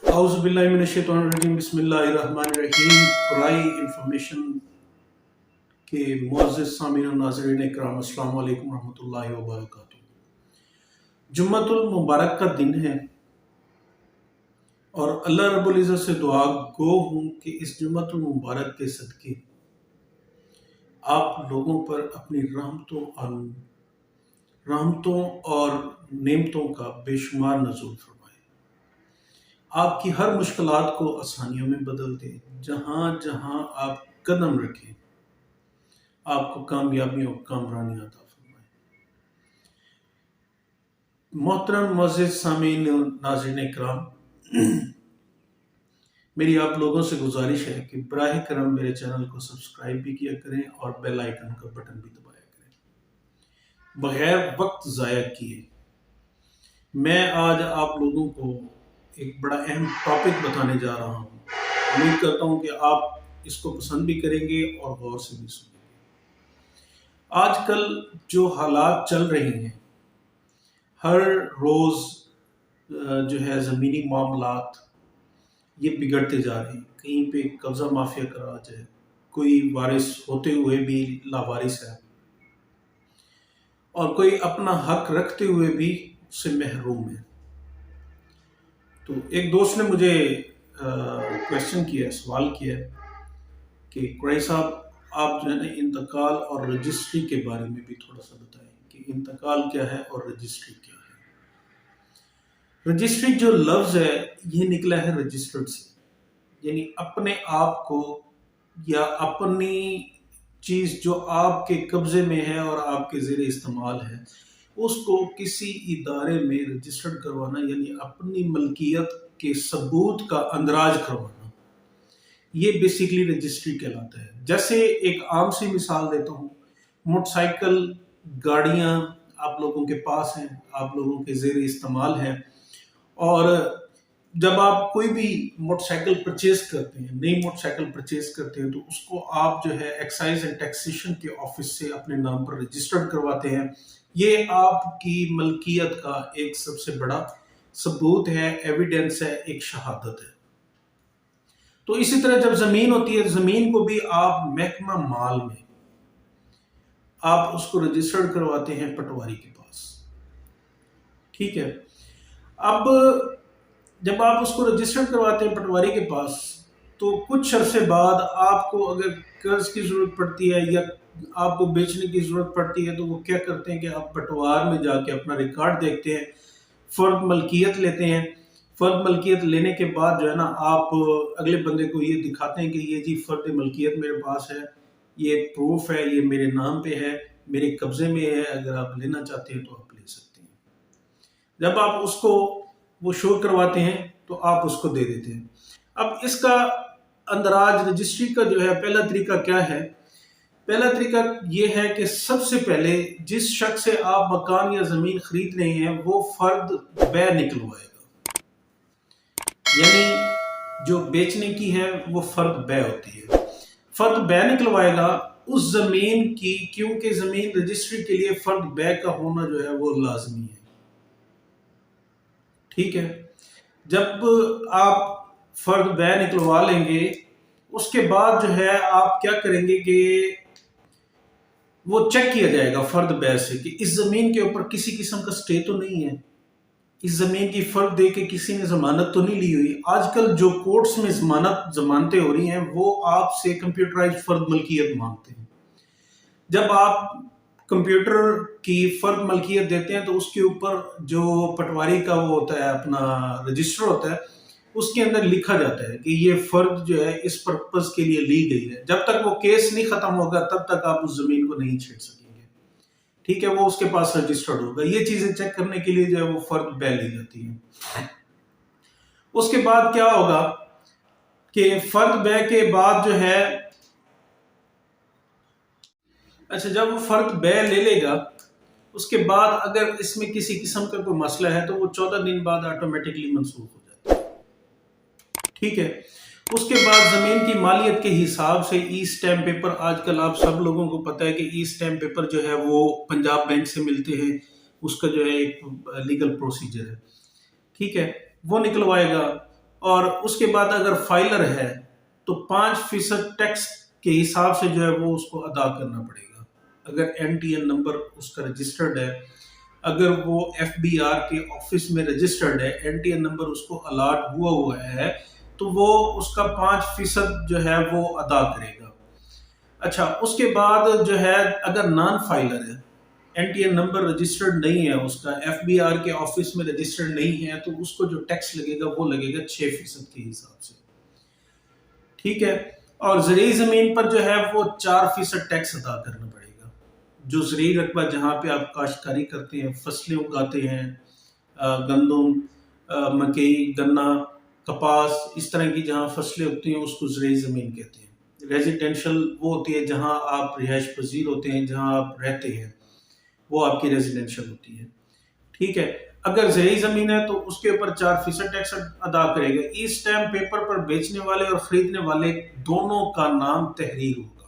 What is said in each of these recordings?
اعوذ باللہ من الشیطان الرجیم، بسم اللہ الرحمن الرحیم۔ قرآن انفارمیشن کے معزز سامعین و ناظرین اکرام، السلام علیکم ورحمۃ اللہ وبرکاتہ۔ جمعۃ المبارک کا دن ہے اور اللہ رب العزت سے دعا گو ہوں کہ اس جمعۃ المبارک کے صدقے آپ لوگوں پر اپنی رحمتوں اور نعمتوں کا بے شمار نزول فرمائے، آپ کی ہر مشکلات کو آسانیوں میں بدل دے، جہاں جہاں آپ قدم رکھیں آپ کو کامیابی اور کامرانی عطا فرمائے۔ محترم معزز سامعین ناظرین اکرام، میری آپ لوگوں سے گزارش ہے کہ براہ کرم میرے چینل کو سبسکرائب بھی کیا کریں اور بیل آئیکن کا بٹن بھی دبایا کریں۔ بغیر وقت ضائع کیے میں آج آپ لوگوں کو ایک بڑا اہم ٹاپک بتانے جا رہا ہوں۔ امید کرتا ہوں کہ آپ اس کو پسند بھی کریں گے اور غور سے بھی سنیں گے۔ آج کل جو حالات چل رہے ہیں، ہر روز جو ہے زمینی معاملات یہ بگڑتے جا رہے ہیں۔ کہیں پہ قبضہ مافیا کا راج ہے، کوئی وارث ہوتے ہوئے بھی لاوارث ہے، اور کوئی اپنا حق رکھتے ہوئے بھی اس سے محروم ہے۔ تو ایک دوست نے مجھے کویسچن کیا، سوال کیا کہ قریشی صاحب آپ جو ہے نا انتقال اور رجسٹری کے بارے میں بھی تھوڑا سا بتائیں کہ انتقال کیا ہے اور رجسٹری کیا ہے۔ رجسٹری جو لفظ ہے یہ نکلا ہے رجسٹرڈ سے، یعنی اپنے آپ کو یا اپنی چیز جو آپ کے قبضے میں ہے اور آپ کے زیر استعمال ہے اس کو کسی ادارے میں رجسٹرڈ کروانا، یعنی اپنی ملکیت کے ثبوت کا اندراج کروانا، یہ بیسیکلی رجسٹری کہلاتا ہے۔ جیسے ایک عام سی مثال دیتا ہوں، موٹر سائیکل گاڑیاں آپ لوگوں کے پاس ہیں، آپ لوگوں کے زیر استعمال ہیں، اور جب آپ کوئی بھی موٹر سائیکل پرچیز کرتے ہیں، نئی موٹر سائیکل پرچیز کرتے ہیں، تو اس کو آپ جو ہے ایکسائز اینڈ ٹیکسیشن کے آفس سے اپنے نام پر رجسٹرڈ کرواتے ہیں۔ یہ آپ کی ملکیت کا ایک سب سے بڑا ثبوت ہے، ایویڈنس ہے، ایک شہادت ہے۔ تو اسی طرح جب زمین ہوتی ہے، زمین کو بھی آپ محکمہ مال میں آپ اس کو رجسٹرڈ کرواتے ہیں پٹواری کے پاس، ٹھیک ہے۔ اب جب آپ اس کو رجسٹرڈ کرواتے ہیں پٹواری کے پاس، تو کچھ عرصے بعد آپ کو اگر قرض کی ضرورت پڑتی ہے یا آپ کو بیچنے کی ضرورت پڑتی ہے، تو وہ کیا کرتے ہیں کہ آپ پٹوار میں جا کے اپنا ریکارڈ دیکھتے ہیں، فرد ملکیت لیتے ہیں۔ فرد ملکیت لینے کے بعد جو ہے نا آپ اگلے بندے کو یہ دکھاتے ہیں کہ یہ جی فرد ملکیت میرے پاس ہے، یہ پروف ہے، یہ میرے نام پہ ہے، میرے قبضے میں ہے، اگر آپ لینا چاہتے ہیں تو آپ لے سکتے ہیں۔ جب آپ اس کو وہ شو کرواتے ہیں تو آپ اس کو دے دیتے ہیں۔ اب اس کا اندراج رجسٹری کا جو ہے پہلا طریقہ کیا ہے؟ پہلا طریقہ یہ ہے کہ سب سے پہلے جس شخص سے آپ مکان یا زمین خرید رہے ہیں وہ فرد بے نکلوائے گا، یعنی جو بیچنے کی ہے وہ فرد بے ہوتی ہے، فرد بے نکلوائے گا اس زمین کی، کیونکہ زمین رجسٹری کے لیے فرد بے کا ہونا جو ہے وہ لازمی ہے، ٹھیک ہے۔ جب آپ فرد بے نکلوا لیں گے، اس کے بعد جو ہے آپ کیا کریں گے کہ وہ چیک کیا جائے گا فرد بے سے کہ اس زمین کے اوپر کسی قسم کا سٹے تو نہیں ہے، اس زمین کی فرد دے کے کسی نے ضمانت تو نہیں لی ہوئی۔ آج کل جو کورٹس میں ضمانتیں ہو رہی ہیں وہ آپ سے کمپیوٹرائز فرد ملکیت مانگتے ہیں۔ جب آپ کمپیوٹر کی فرد ملکیت دیتے ہیں تو اس کے اوپر جو پٹواری کا وہ ہوتا ہے اپنا رجسٹر ہوتا ہے، اس کے اندر لکھا جاتا ہے کہ یہ فرد جو ہے اس پرپز کے لیے لی گئی ہے۔ جب تک وہ کیس نہیں ختم ہوگا تب تک آپ اس زمین کو نہیں چھیڑ سکیں گے، ٹھیک ہے، وہ اس کے پاس رجسٹرڈ ہوگا۔ یہ چیزیں چیک کرنے کے لیے جو ہے وہ فرد بے لی جاتی ہے۔ اس کے بعد کیا ہوگا کہ فرد بے کے بعد جو ہے جب وہ فرد بے لے لے گا، اس کے بعد اگر اس میں کسی قسم کا کوئی مسئلہ ہے تو وہ 14 دن بعد آٹومیٹکلی منسوخ ہو جاتا ہے، ٹھیک ہے۔ اس کے بعد زمین کی مالیت کے حساب سے ای سٹیمپ پیپر، آج کل آپ سب لوگوں کو پتہ ہے کہ ای سٹیمپ پیپر جو ہے وہ پنجاب بینک سے ملتے ہیں، اس کا جو ہے ایک لیگل پروسیجر ہے، ٹھیک ہے، وہ نکلوائے گا۔ اور اس کے بعد اگر فائلر ہے تو 5% ٹیکس کے حساب سے جو ہے وہ اس کو ادا کرنا پڑے گا. اگر NTN نمبر اس کا رجسٹرڈ ہے، اگر وہ FBR کے آفس میں رجسٹرڈ ہے، NTN نمبر اس کو الاٹ ہوا ہے، تو وہ اس کا 5% جو ہے وہ ادا کرے گا. اچھا، اس کے بعد جو ہے اگر نان فائلر ہے، NTN نمبر رجسٹرڈ نہیں ہے، اس کا FBR کے آفس میں رجسٹرڈ نہیں ہے، تو اس کو جو ٹیکس لگے گا وہ لگے گا 6% کے حساب سے. ٹھیک ہے. اور زرعی زمین پر جو ہے وہ 4% ٹیکس ادا کرنا پڑے گا. جو زرعی رقبہ جہاں پہ آپ کاشتکاری کرتے ہیں، فصلیں اگاتے ہیں، گندم، مکئی، گنا، کپاس، اس طرح کی جہاں فصلیں اگتی ہیں اس کو زرعی زمین کہتے ہیں. ریزیڈینشل وہ ہوتی ہے جہاں آپ رہائش پذیر ہوتے ہیں، جہاں آپ رہتے ہیں، وہ آپ کی ریزیڈینشل ہوتی ہے. ٹھیک ہے. اگر زرعی زمین ہے تو اس کے اوپر 4% ٹیکس ادا کرے گا. ای اسٹیمپ پیپر پر بیچنے والے اور خریدنے والے دونوں کا نام تحریر ہوگا.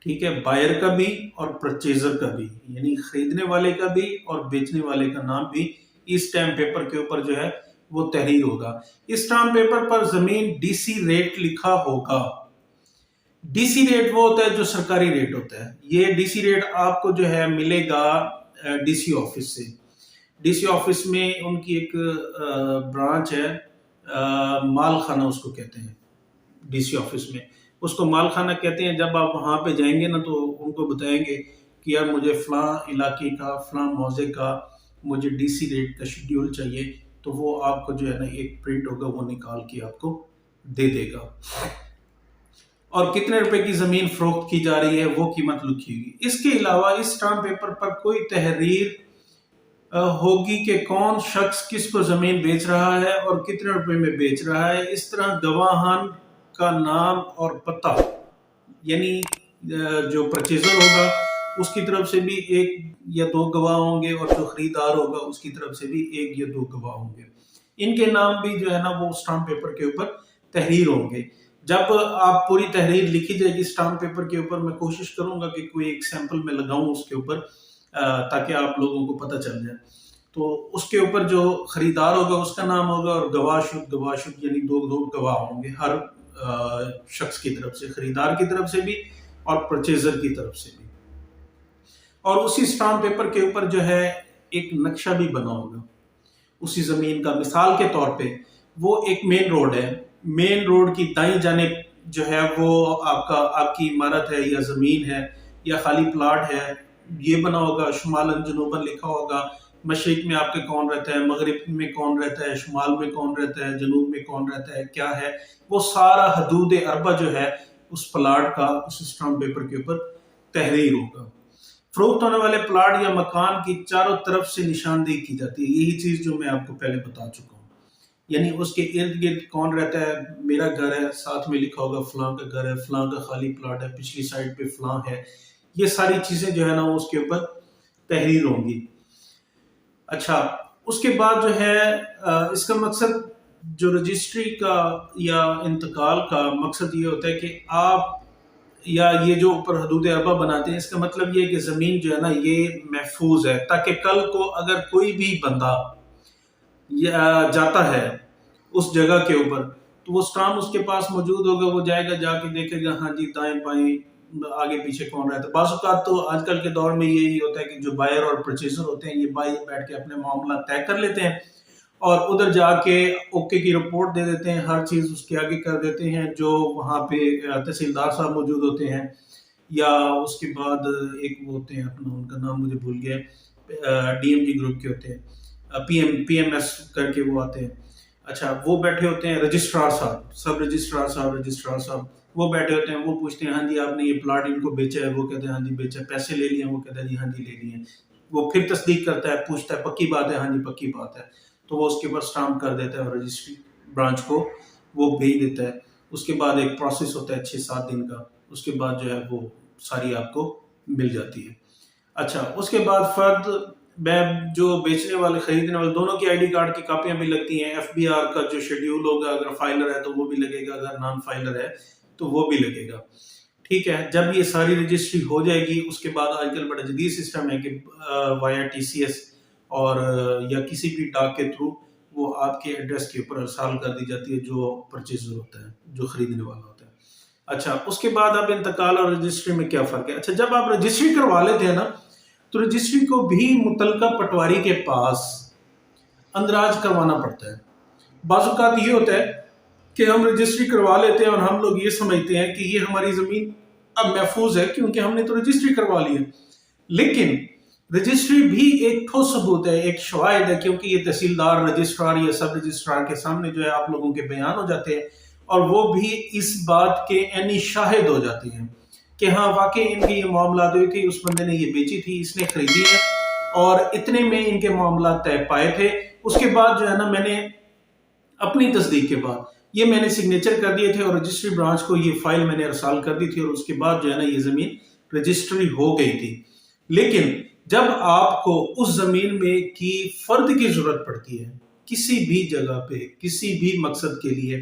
ٹھیک ہے. بائر کا بھی اور پرچیزر کا بھی، یعنی خریدنے والے کا بھی اور بیچنے والے کا نام بھی ای اسٹیمپ پیپر کے اوپر جو ہے وہ تحریر ہوگا. اس اسٹیمپ پیپر پر زمین DC ریٹ لکھا ہوگا. DC ریٹ وہ ہوتا ہے جو سرکاری ریٹ ہوتا ہے. یہ DC ریٹ آپ کو جو ہے ملے گا DC آفس سے. DC آفس میں ان کی ایک برانچ ہے، مال خانہ اس کو کہتے ہیں. DC آفس میں اس کو مال خانہ کہتے ہیں. جب آپ وہاں پہ جائیں گے نا تو ان کو بتائیں گے کہ یار مجھے فلاں علاقے کا، فلاں موضع کا مجھے DC ریٹ کا شیڈیول چاہیے، تو وہ آپ کو جو ہے نا ایک پرنٹ ہوگا، وہ نکال کے آپ کو دے دے گا. اور کتنے روپے کی زمین فروخت کی جا رہی ہے وہ قیمت لکھی ہوگی. اس کے علاوہ اس اسٹامپ پیپر پر کوئی تحریر ہوگی کہ کون شخص کس کو زمین بیچ رہا ہے اور کتنے روپے میں بیچ رہا ہے. اس طرح گواہان کا نام اور پتہ، یعنی جو پرچیزر ہوگا اس کی طرف سے بھی 1 یا 2 گواہ ہوں گے، اور جو خریدار ہوگا اس کی طرف سے بھی 1 یا 2 گواہ ہوں گے. ان کے نام بھی جو ہے نا وہ اسٹامپ پیپر کے اوپر تحریر ہوں گے. جب آپ پوری تحریر لکھی جائے گی اسٹامپ پیپر کے اوپر، میں کوشش کروں گا کہ کوئی ایک سیمپل میں لگاؤں اس کے اوپر تاکہ آپ لوگوں کو پتہ چل جائے. تو اس کے اوپر جو خریدار ہوگا اس کا نام ہوگا، اور گواہ شد یعنی 2 گواہ ہوں گے ہر شخص کی طرف سے، خریدار کی طرف سے بھی اور پرچیزر کی طرف سے بھی. اور اسی اسٹامپ پیپر کے اوپر جو ہے ایک نقشہ بھی بنا ہوگا اسی زمین کا. مثال کے طور پہ وہ ایک مین روڈ ہے، مین روڈ کی دائیں جانب جو ہے وہ آپ کی عمارت ہے یا زمین ہے یا خالی پلاٹ ہے، یہ بنا ہوگا. شمالن جنوبن لکھا ہوگا. مشرق میں آپ کے کون رہتا ہے، مغرب میں کون رہتا ہے، شمال میں کون رہتا ہے، جنوب میں کون رہتا ہے، کیا ہے وہ سارا حدود اربع جو ہے اس پلاٹ کا اس اسٹامپ پیپر کے اوپر تحریر ہوگا. فروخت ہونے والے پلاٹ یا مکان کی چاروں طرف سے نشاندہی کی جاتی ہے. یہی چیز جو میں آپ کو پہلے بتا چکا ہوں، یعنی اس کے ارد گرد کون رہتا ہے. میرا گھر ہے، ساتھ میں لکھا ہوگا فلاں کا گھر ہے، فلاں کا خالی پلاٹ ہے، پچھلی سائڈ پہ فلاں ہے. یہ ساری چیزیں جو ہے نا اس کے اوپر تحریر ہوں گی. اچھا، اس کے بعد جو ہے اس کا مقصد جو رجسٹری کا یا انتقال کا مقصد یہ ہوتا ہے کہ آپ یا یہ جو اوپر حدود اربع بناتے ہیں، اس کا مطلب یہ ہے کہ زمین جو ہے نا یہ محفوظ ہے، تاکہ کل کو اگر کوئی بھی بندہ جاتا ہے اس جگہ کے اوپر تو وہ اسٹامپ اس کے پاس موجود ہوگا. وہ جائے گا، جا کے دیکھے گا ہاں جی دائیں بائیں آگے پیچھے کون رہتا ہے. بعض اوقات تو آج کل کے دور میں یہی ہوتا ہے کہ جو بائر اور پرچیزر ہوتے ہیں یہ باہر بیٹھ کے اپنے معاملات طے کر لیتے ہیں اور ادھر جا کے اوکے کی رپورٹ دے دیتے ہیں، ہر چیز اس کے آگے کر دیتے ہیں. جو وہاں پہ تحصیلدار صاحب موجود ہوتے ہیں یا اس کے بعد ایک وہ ہوتے ہیں، اپنا ان کا نام مجھے بھول گیا، DMG گروپ کے ہوتے ہیں، PMS کر کے وہ آتے ہیں. اچھا، وہ بیٹھے ہوتے ہیں رجسٹرار صاحب، سب رجسٹرار صاحب وہ بیٹھے ہوتے ہیں. وہ پوچھتے ہیں ہاں جی آپ نے یہ پلاٹ ان کو بیچا ہے؟ وہ کہتے ہیں ہاں جی بیچا ہے. پیسے لے لیے؟ وہ کہتا ہے جی ہاں جی لے لیے. وہ پھر تصدیق کرتا ہے، پوچھتا ہے پکی بات ہے؟ ہاں جی پکی بات ہے. تو وہ اس کے اوپر اسٹامپ کر دیتا ہے اور رجسٹری برانچ کو وہ بھیج دیتا ہے. اس کے بعد ایک پروسیس ہوتا ہے 6-7 دن کا. اس کے بعد جو ہے وہ ساری آپ کو مل جاتی ہے. اچھا، اس کے بعد فرد جو بیچنے والے خریدنے والے دونوں کی ID کارڈ کی کاپیاں بھی لگتی ہیں. FBR کا جو شیڈیول ہوگا اگر فائلر ہے تو وہ بھی لگے گا، اگر نان فائلر ہے تو وہ بھی لگے گا. ٹھیک ہے. جب یہ ساری رجسٹری ہو جائے گی اس کے بعد آج کل بڑا جدید سسٹم ہے کہ وایا TCS اور یا کسی بھی ڈاک کے تھرو وہ آپ کے ایڈریس کے اوپر ارسال کر دی جاتی ہے جو پرچیزر ہوتا ہے، جو خریدنے والا ہوتا ہے۔ اچھا، اس کے بعد اب انتقال اور رجسٹری میں کیا فرق ہے؟ اچھا، جب آپ رجسٹری کروا لیتے ہیں نا تو رجسٹری کو بھی متعلقہ پٹواری کے پاس اندراج کروانا پڑتا ہے۔ بعض اوقات یہ ہوتا ہے کہ ہم رجسٹری کروا لیتے ہیں اور ہم لوگ یہ سمجھتے ہیں کہ یہ ہماری زمین اب محفوظ ہے کیونکہ ہم نے تو رجسٹری کروا لی ہے، لیکن رجسٹری بھی ایک ٹھوس ثبوت ہے، ایک شواہد ہے، کیونکہ یہ تحصیلدار، رجسٹرار یا سب رجسٹرار کے سامنے جو ہے آپ لوگوں کے بیان ہو جاتے ہیں، اور وہ بھی اس بات کے عینی شاہد ہو جاتے ہیں کہ ہاں واقعی ان کی یہ معاملات ہوئی تھی، اس بندے نے یہ بیچی تھی، اس نے خریدی ہے، اور اتنے میں ان کے معاملات طے پائے تھے۔ اس کے بعد جو ہے نا میں نے اپنی تصدیق کے بعد یہ میں نے سگنیچر کر دیے تھے اور رجسٹری برانچ کو یہ فائل میں نے ارسال کر دی تھی، اور اس کے بعد جو ہے نا یہ زمین رجسٹری ہو گئی تھی۔ لیکن جب آپ کو اس زمین میں کی فرد کی ضرورت پڑتی ہے کسی بھی جگہ پہ کسی بھی مقصد کے لیے،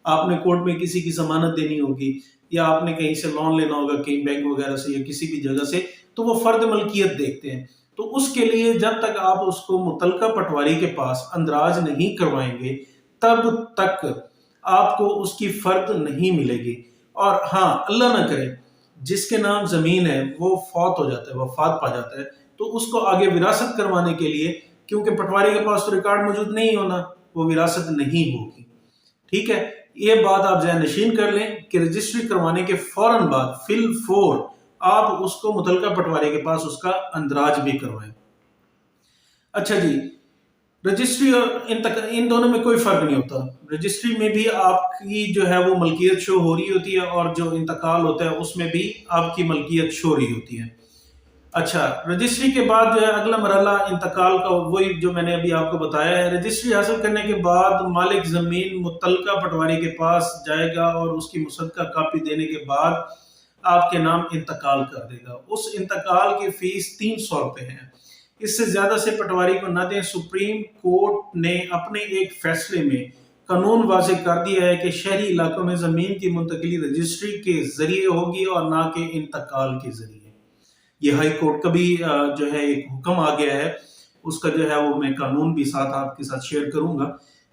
آپ نے کورٹ میں کسی کی ضمانت دینی ہوگی یا آپ نے کہیں سے لون لینا ہوگا، کہیں بینک وغیرہ سے یا کسی بھی جگہ سے، تو وہ فرد ملکیت دیکھتے ہیں۔ تو اس کے لیے جب تک آپ اس کو متعلقہ پٹواری کے پاس اندراج نہیں کروائیں گے تب تک آپ کو اس کی فرد نہیں ملے گی۔ اور ہاں، اللہ نہ کرے جس کے نام زمین ہے وہ فوت ہو جاتا ہے، وفات پا جاتا ہے، تو اس کو آگے وراثت کروانے کے لیے، کیونکہ پٹواری کے پاس تو ریکارڈ موجود نہیں ہونا، وہ وراثت نہیں ہوگی۔ ٹھیک ہے، یہ بات آپ ذہن نشین کر لیں کہ رجسٹری کروانے کے فوراً بعد فی الفور آپ اس کو متعلقہ پٹواری کے پاس اس کا اندراج بھی کروائیں۔ اچھا جی، رجسٹری اور ان دونوں میں کوئی فرق نہیں ہوتا۔ رجسٹری میں بھی آپ کی جو ہے وہ ملکیت شو ہو رہی ہوتی ہے، اور جو انتقال ہوتا ہے اس میں بھی آپ کی ملکیت شو ہو رہی ہوتی ہے۔ اچھا، رجسٹری کے بعد جو ہے اگلا مرحلہ انتقال کا، وہی جو میں نے ابھی آپ کو بتایا ہے۔ رجسٹری حاصل کرنے کے بعد مالک زمین متعلقہ پٹواری کے پاس جائے گا اور اس کی مصدقہ کاپی دینے کے بعد آپ کے نام انتقال کر دے گا۔ اس انتقال کی فیس 300 روپے ہے، اس سے زیادہ سے پٹواری کو نہ دیں۔ سپریم کورٹ نے اپنے ایک فیصلے میں قانون واضح کر دیا ہے کہ شہری علاقوں میں زمین کی منتقلی رجسٹری کے ذریعے ہوگی اور نہ کہ انتقال کے ذریعے۔ یہ ہائی کورٹ کا بھی جو ہے ایک حکم آ گیا ہے، اس کا جو ہے وہ میں قانون بھی ساتھ آپ کے ساتھ شیئر کروں گا۔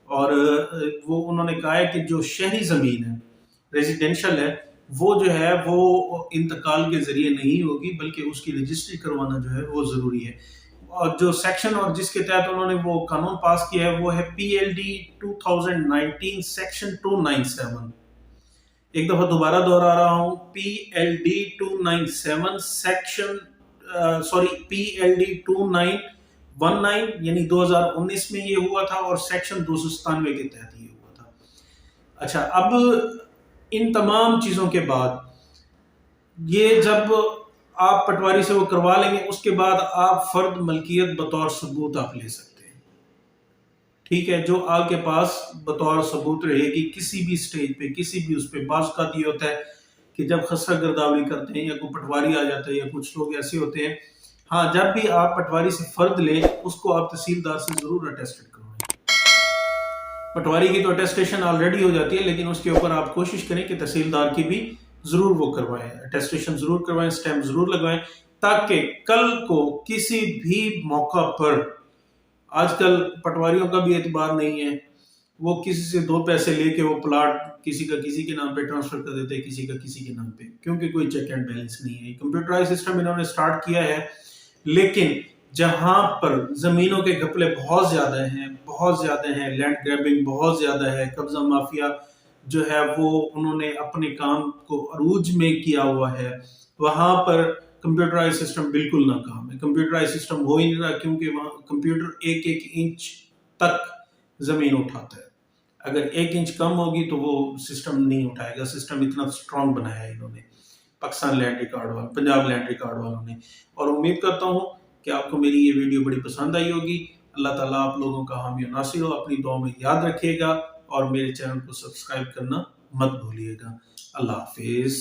اور وہ انہوں نے کہا ہے کہ جو شہری زمین ہے، ریزیڈینشل ہے، وہ جو ہے وہ انتقال کے ذریعے نہیں ہوگی، بلکہ اس کی رجسٹری کروانا جو ہے وہ ضروری ہے۔ اور جو سیکشن اور جس کے تحت انہوں نے وہ قانون پاس کیا ہے وہ ہے PLD 2019 سیکشن 297۔ ایک دفعہ دوبارہ دہرا رہا ہوں، PLD 297 سیکشن PLD 2919 یعنی 2019 میں یہ ہوا تھا، اور سیکشن 297 کے تحت یہ ہوا تھا۔ اچھا، اب ان تمام چیزوں کے بعد یہ جب آپ پٹواری سے وہ کروا لیں گے، اس کے بعد آپ فرد ملکیت بطور ثبوت آپ لے سکتے ہیں۔ ٹھیک ہے، جو آپ کے پاس بطور ثبوت رہے گی کسی بھی سٹیج پہ، کسی بھی اس پہ۔ بعض اوقات یہ ہوتا ہے کہ جب خسرہ گرداوری کرتے ہیں یا کوئی پٹواری آ جاتا ہے یا کچھ لوگ ایسے ہوتے ہیں، ہاں جب بھی آپ پٹواری سے فرد لیں اس کو آپ تحصیلدار سے ضرور اٹیسٹڈ کروائیں۔ پٹواری کی تو اٹیسٹیشن آلریڈی ہو جاتی ہے، لیکن اس کے اوپر آپ کوشش کریں کہ تحصیلدار کی بھی ضرور وہ کروائیں، اٹیسٹیشن ضرور کروائیں، سٹیمپ ضرور لگوائیں، تاکہ کل کو کسی بھی موقع پر، آج کل پٹواریوں کا بھی اعتبار نہیں ہے، وہ کسی سے 2 پیسے لے کے وہ پلاٹ کسی کا کسی کے نام پہ ٹرانسفر کر دیتے ہیں، کسی کا کسی کے نام پہ، کیونکہ کوئی چیک اینڈ بیلنس نہیں ہے۔ کمپیوٹرائز سسٹم انہوں نے سٹارٹ کیا ہے، لیکن جہاں پر زمینوں کے گھپلے بہت زیادہ ہیں، لینڈ گریبنگ بہت زیادہ ہے، قبضہ مافیا جو ہے وہ انہوں نے اپنے کام کو عروج میں کیا ہوا ہے، وہاں پر کمپیوٹرائز سسٹم بالکل ناکام ہے۔ کمپیوٹرائز سسٹم ہو ہی نہیں رہا، کیونکہ وہاں کمپیوٹر 1 انچ تک زمین اٹھاتا ہے، اگر 1 انچ کم ہوگی تو وہ سسٹم نہیں اٹھائے گا۔ سسٹم اتنا سٹرونگ بنایا ہے انہوں نے، پاکستان لینڈ ریکارڈ والوں، پنجاب لینڈ ریکارڈ والوں نے۔ اور امید کرتا ہوں کہ آپ کو میری یہ ویڈیو بڑی پسند آئی ہوگی۔ اللہ تعالیٰ آپ لوگوں کا حامی و ناصر ہو، اپنی دعاؤں میں یاد رکھیے گا، اور میرے چینل کو سبسکرائب کرنا مت بھولیے گا۔ اللہ حافظ۔